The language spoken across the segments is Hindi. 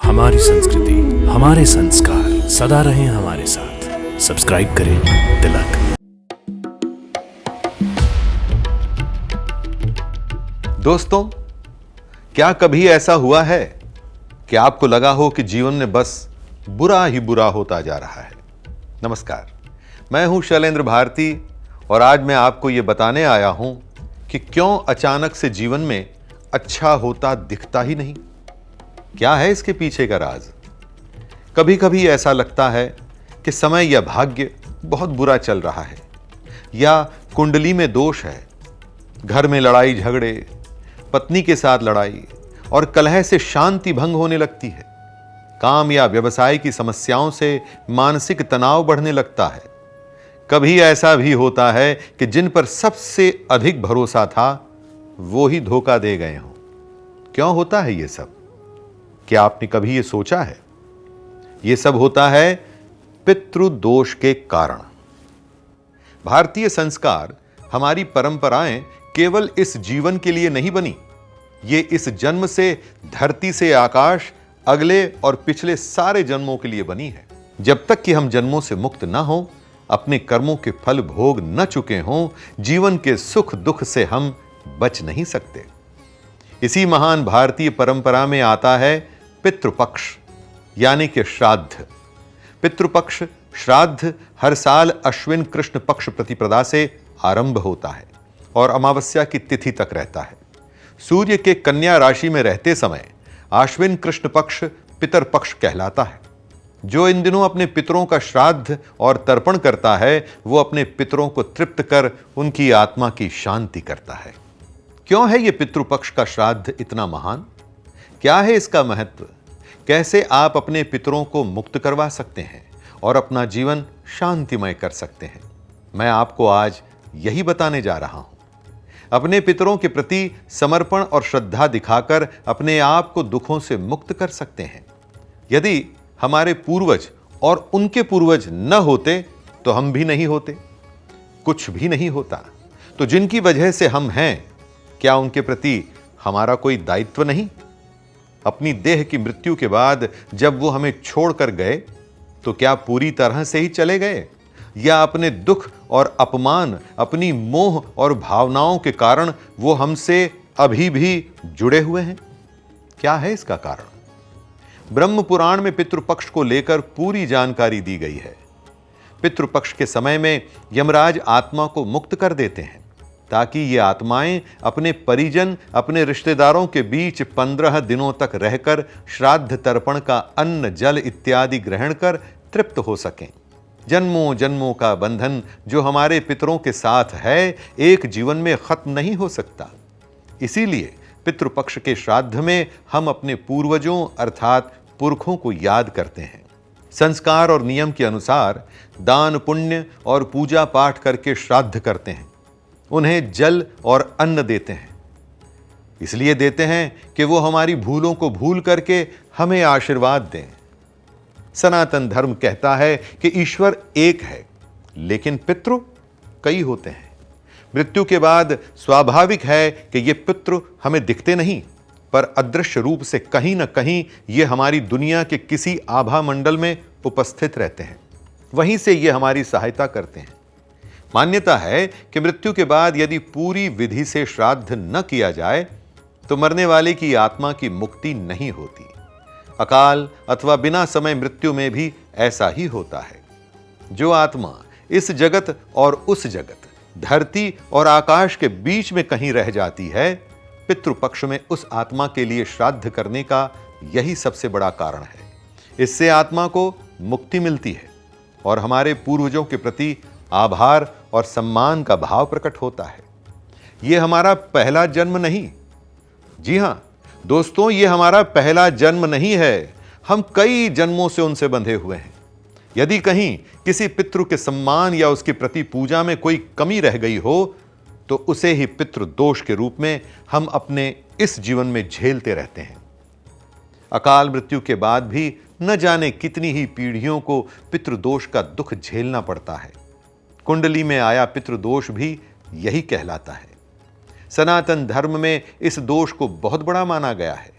हमारी संस्कृति, हमारे संस्कार सदा रहें हमारे साथ। सब्सक्राइब करें तिलक। दोस्तों, क्या कभी ऐसा हुआ है कि आपको लगा हो कि जीवन में बस बुरा ही बुरा होता जा रहा है? नमस्कार, मैं हूं शैलेंद्र भारती और आज मैं आपको यह बताने आया हूं कि क्यों अचानक से जीवन में अच्छा होता दिखता ही नहीं। क्या है इसके पीछे का राज? कभी कभी ऐसा लगता है कि समय या भाग्य बहुत बुरा चल रहा है, या कुंडली में दोष है। घर में लड़ाई झगड़े, पत्नी के साथ लड़ाई और कलह से शांति भंग होने लगती है। काम या व्यवसाय की समस्याओं से मानसिक तनाव बढ़ने लगता है। कभी ऐसा भी होता है कि जिन पर सबसे अधिक भरोसा था वो ही धोखा दे गए हों। क्यों होता है ये सब? क्या आपने कभी ये सोचा है? ये सब होता है पितृदोष के कारण। भारतीय संस्कार, हमारी परंपराएं केवल इस जीवन के लिए नहीं बनी। ये इस जन्म से धरती से आकाश, अगले और पिछले सारे जन्मों के लिए बनी है। जब तक कि हम जन्मों से मुक्त ना हों, अपने कर्मों के फल भोग न चुके हों, जीवन के सुख दुख से हम बच नहीं सकते। इसी महान भारतीय परंपरा में आता है पितृपक्ष, यानी कि श्राद्ध। पितृपक्ष श्राद्ध हर साल अश्विन कृष्ण पक्ष प्रतिपदा से आरंभ होता है और अमावस्या की तिथि तक रहता है। सूर्य के कन्या राशि में रहते समय आश्विन कृष्ण पक्ष पितर पक्ष कहलाता है। जो इन दिनों अपने पितरों का श्राद्ध और तर्पण करता है, वो अपने पितरों को तृप्त कर उनकी आत्मा की शांति करता है। क्यों है ये पितृपक्ष का श्राद्ध इतना महान? क्या है इसका महत्व? कैसे आप अपने पितरों को मुक्त करवा सकते हैं और अपना जीवन शांतिमय कर सकते हैं? मैं आपको आज यही बताने जा रहा हूं। अपने पितरों के प्रति समर्पण और श्रद्धा दिखाकर अपने आप को दुखों से मुक्त कर सकते हैं। यदि हमारे पूर्वज और उनके पूर्वज न होते तो हम भी नहीं होते, कुछ भी नहीं होता। तो जिनकी वजह से हम हैं, क्या उनके प्रति हमारा कोई दायित्व नहीं? अपनी देह की मृत्यु के बाद जब वो हमें छोड़कर गए तो क्या पूरी तरह से ही चले गए, या अपने दुख और अपमान, अपनी मोह और भावनाओं के कारण वो हमसे अभी भी जुड़े हुए हैं? क्या है इसका कारण? ब्रह्म पुराण में पितृपक्ष को लेकर पूरी जानकारी दी गई है। पितृपक्ष के समय में यमराज आत्मा को मुक्त कर देते हैं ताकि ये आत्माएं अपने परिजन, अपने रिश्तेदारों के बीच 15 दिनों तक रहकर श्राद्ध तर्पण का अन्न जल इत्यादि ग्रहण कर तृप्त हो सकें। जन्मों जन्मों का बंधन जो हमारे पितरों के साथ है, एक जीवन में खत्म नहीं हो सकता। इसीलिए पितृपक्ष के श्राद्ध में हम अपने पूर्वजों अर्थात पुरखों को याद करते हैं। संस्कार और नियम के अनुसार दान पुण्य और पूजा पाठ करके श्राद्ध करते हैं। उन्हें जल और अन्न देते हैं। इसलिए देते हैं कि वो हमारी भूलों को भूल करके हमें आशीर्वाद दें। सनातन धर्म कहता है कि ईश्वर एक है, लेकिन पितृ कई होते हैं। मृत्यु के बाद स्वाभाविक है कि ये पितृ हमें दिखते नहीं, पर अदृश्य रूप से कहीं न कहीं ये हमारी दुनिया के किसी आभा मंडल में उपस्थित रहते हैं। वहीं से ये हमारी सहायता करते हैं। मान्यता है कि मृत्यु के बाद यदि पूरी विधि से श्राद्ध न किया जाए तो मरने वाले की आत्मा की मुक्ति नहीं होती। अकाल अथवा बिना समय मृत्यु में भी ऐसा ही होता है। जो आत्मा इस जगत और उस जगत, धरती और आकाश के बीच में कहीं रह जाती है, पितृपक्ष में उस आत्मा के लिए श्राद्ध करने का यही सबसे बड़ा कारण है। इससे आत्मा को मुक्ति मिलती है और हमारे पूर्वजों के प्रति आभार और सम्मान का भाव प्रकट होता है। यह हमारा पहला जन्म नहीं। जी हां दोस्तों, यह हमारा पहला जन्म नहीं है। हम कई जन्मों से उनसे बंधे हुए हैं। यदि कहीं किसी पितृ के सम्मान या उसके प्रति पूजा में कोई कमी रह गई हो तो उसे ही पितृदोष के रूप में हम अपने इस जीवन में झेलते रहते हैं। अकाल मृत्यु के बाद भी न जाने कितनी ही पीढ़ियों को पितृदोष का दुख झेलना पड़ता है। कुंडली में आया पितृदोष भी यही कहलाता है। सनातन धर्म में इस दोष को बहुत बड़ा माना गया है।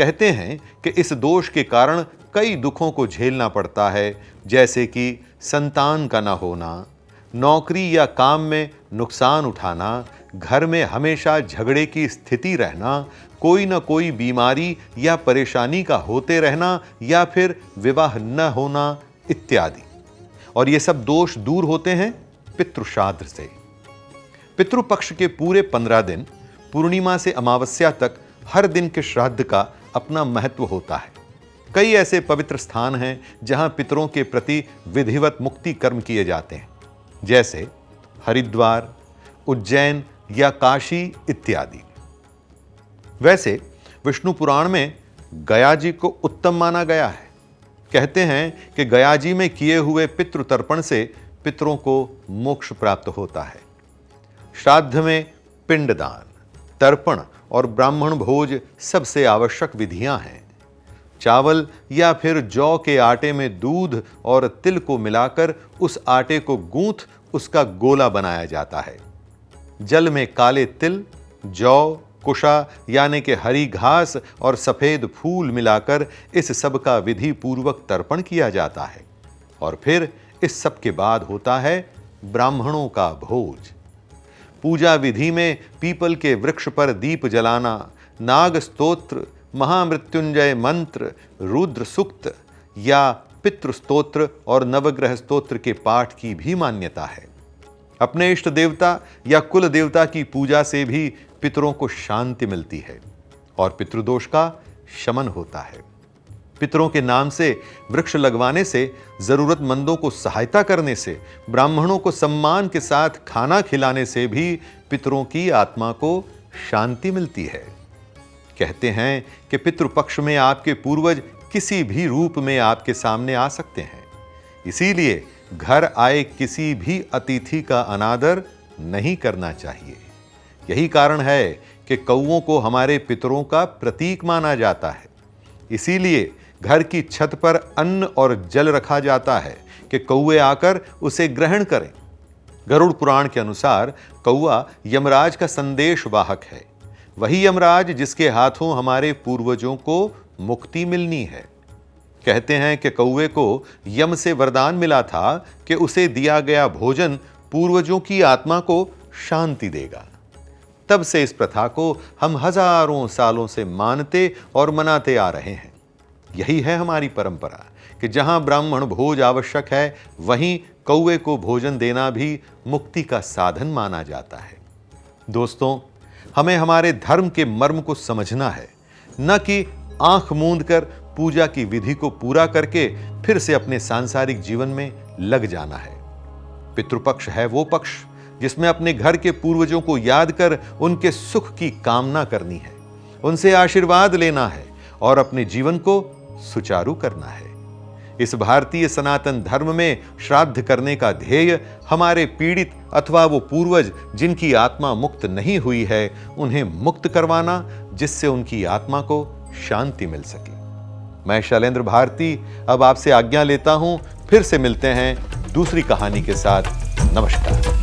कहते हैं कि इस दोष के कारण कई दुखों को झेलना पड़ता है, जैसे कि संतान का न होना, नौकरी या काम में नुकसान उठाना, घर में हमेशा झगड़े की स्थिति रहना, कोई न कोई बीमारी या परेशानी का होते रहना या फिर विवाह न होना इत्यादि। और ये सब दोष दूर होते हैं पितृश्राद्ध से। पितृपक्ष के पूरे 15 दिन पूर्णिमा से अमावस्या तक हर दिन के श्राद्ध का अपना महत्व होता है। कई ऐसे पवित्र स्थान हैं जहां पितरों के प्रति विधिवत मुक्ति कर्म किए जाते हैं, जैसे हरिद्वार, उज्जैन या काशी इत्यादि। वैसे विष्णु पुराण में गया जी को उत्तम माना गया है। कहते हैं कि गया जी में किए हुए पितृ तर्पण से पितरों को मोक्ष प्राप्त होता है। श्राद्ध में पिंडदान, तर्पण और ब्राह्मण भोज सबसे आवश्यक विधियां हैं। चावल या फिर जौ के आटे में दूध और तिल को मिलाकर उस आटे को गूंथ उसका गोला बनाया जाता है। जल में काले तिल, जौ, कुशा यानी कि हरी घास और सफेद फूल मिलाकर इस सब का विधि पूर्वक तर्पण किया जाता है। और फिर इस सब के बाद होता है ब्राह्मणों का भोज। पूजा विधि में पीपल के वृक्ष पर दीप जलाना, नाग स्तोत्र, महामृत्युंजय मंत्र, रुद्र सूक्त या पितृ स्तोत्र और नवग्रह स्तोत्र के पाठ की भी मान्यता है। अपने इष्ट देवता या कुल देवता की पूजा से भी पितरों को शांति मिलती है और पितृदोष का शमन होता है। पितरों के नाम से वृक्ष लगवाने से, जरूरतमंदों को सहायता करने से, ब्राह्मणों को सम्मान के साथ खाना खिलाने से भी पितरों की आत्मा को शांति मिलती है। कहते हैं कि पितृपक्ष में आपके पूर्वज किसी भी रूप में आपके सामने आ सकते हैं, इसीलिए घर आए किसी भी अतिथि का अनादर नहीं करना चाहिए। यही कारण है कि कौओं को हमारे पितरों का प्रतीक माना जाता है। इसीलिए घर की छत पर अन्न और जल रखा जाता है कि कौवे आकर उसे ग्रहण करें। गरुड़ पुराण के अनुसार कौआ यमराज का संदेश वाहक है, वही यमराज जिसके हाथों हमारे पूर्वजों को मुक्ति मिलनी है। कहते हैं कि कौवे को यम से वरदान मिला था कि उसे दिया गया भोजन पूर्वजों की आत्मा को शांति देगा। तब से इस प्रथा को हम हजारों सालों से मानते और मनाते आ रहे हैं। यही है हमारी परंपरा कि जहां ब्राह्मण भोज आवश्यक है, वहीं कौवे को भोजन देना भी मुक्ति का साधन माना जाता है। दोस्तों, हमें हमारे धर्म के मर्म को समझना है, न कि आंख मूंद कर पूजा की विधि को पूरा करके फिर से अपने सांसारिक जीवन में लग जाना है। पितृपक्ष है वो पक्ष जिसमें अपने घर के पूर्वजों को याद कर उनके सुख की कामना करनी है, उनसे आशीर्वाद लेना है और अपने जीवन को सुचारू करना है। इस भारतीय सनातन धर्म में श्राद्ध करने का ध्येय हमारे पीड़ित अथवा वो पूर्वज जिनकी आत्मा मुक्त नहीं हुई है, उन्हें मुक्त करवाना, जिससे उनकी आत्मा को शांति मिल सके। मैं शैलेंद्र भारती अब आपसे आज्ञा लेता हूं। फिर से मिलते हैं दूसरी कहानी के साथ। नमस्कार।